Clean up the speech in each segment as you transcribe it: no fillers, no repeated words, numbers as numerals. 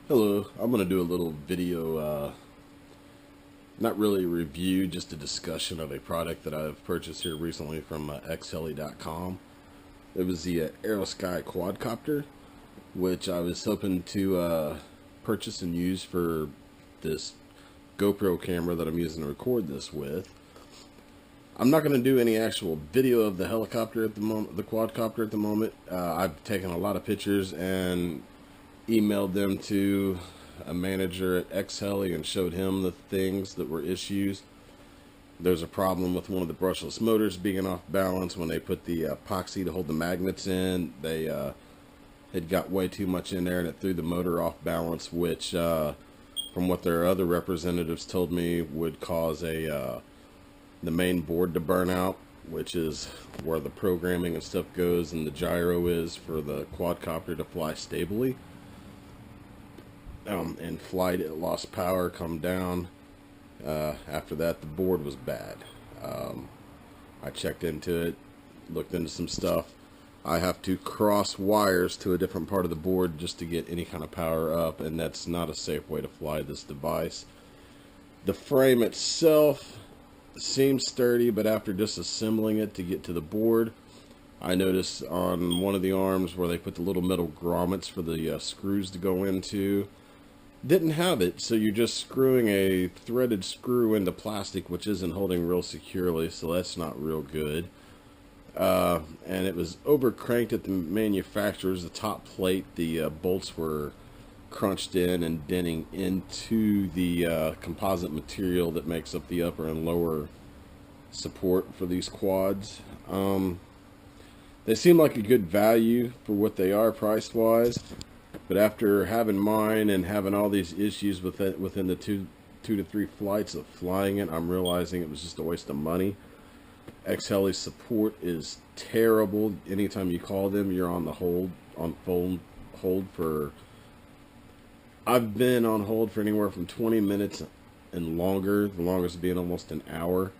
Hello, I'm going to do a little video, not really a review, just a discussion of a product that I've purchased here recently from xheli.com. It was the aerosky quadcopter, which I was hoping to purchase and use for this GoPro camera that I'm using to record this with. I'm not going to do any actual video of the helicopter at the moment, the quadcopter at the moment. I've taken a lot of pictures and emailed them to a manager at xheli and showed him the things that were issues. There's a problem with one of the brushless motors being off balance. When they put the epoxy to hold the magnets in, they had got way too much in there and it threw the motor off balance, which from what their other representatives told me would cause the main board to burn out, which is where the programming and stuff goes and the gyro is for the quadcopter to fly stably. In flight it lost power, come down. After that the board was bad. I checked into it, looked into some stuff. I have to cross wires to a different part of the board just to get any kind of power up, and that's not a safe way to fly this device. The frame itself seems sturdy, but after disassembling it to get to the board, I noticed on one of the arms where they put the little metal grommets for the screws to go into, didn't have it, so you're just screwing a threaded screw into plastic, which isn't holding real securely, so that's not real good. And it was over cranked at the manufacturer's. The top plate, the bolts were crunched in and denting into the composite material that makes up the upper and lower support for these quads. They seem like a good value for what they are price wise, but after having mine and having all these issues with it within the two to three flights of flying it, I'm realizing it was just a waste of money. xheli's support is terrible. Anytime you call them, you're on the hold for, I've been on hold for anywhere from 20 minutes and longer, the longest being almost an hour.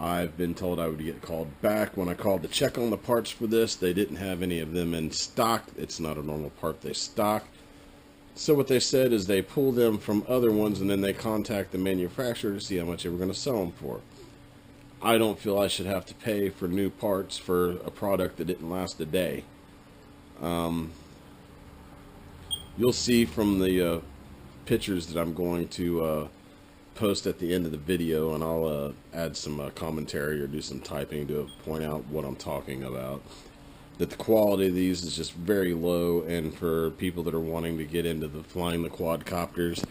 I've been told I would get called back. When I called to check on the parts for this, they didn't have any of them in stock. It's not a normal part they stock. So what they said is they pull them from other ones and then they contact the manufacturer to see how much they were going to sell them for. I don't feel I should have to pay for new parts for a product that didn't last a day. You'll see from the pictures that I'm going to post at the end of the video, and I'll add some commentary or do some typing to point out what I'm talking about, that the quality of these is just very low, and for people that are wanting to get into the flying the quadcopters,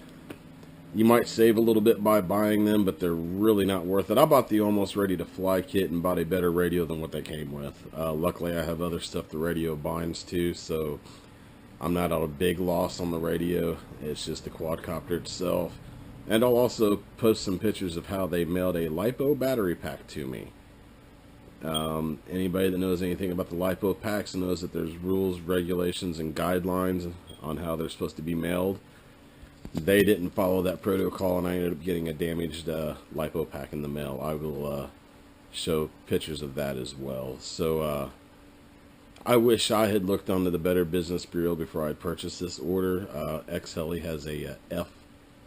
you might save a little bit by buying them, but they're really not worth it. I bought the almost ready to fly kit and bought a better radio than what they came with. Luckily I have other stuff the radio binds to, so I'm not at a big loss on the radio. It's just the quadcopter itself. And I'll also post some pictures of how they mailed a LiPo battery pack to me. Anybody that knows anything about the LiPo packs knows that there's rules, regulations, and guidelines on how they're supposed to be mailed. They didn't follow that protocol, and I ended up getting a damaged LiPo pack in the mail. I will show pictures of that as well. So I wish I had looked onto the Better Business Bureau before I purchased this order. xheli has a F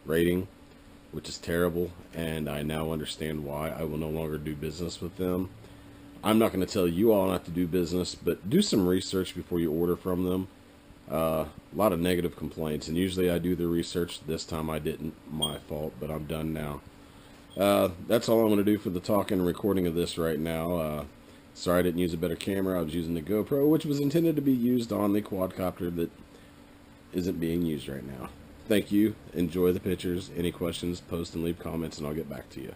rating, which is terrible, and I now understand why. I will no longer do business with them. I'm not going to tell you all not to do business, but do some research before you order from them. A lot of negative complaints, and usually I do the research. This time I didn't. My fault, but I'm done now. That's all I'm going to do for the talking and recording of this right now. Sorry I didn't use a better camera. I was using the GoPro, which was intended to be used on the quadcopter that isn't being used right now. Thank you. Enjoy the pictures. Any questions, post and leave comments, and I'll get back to you.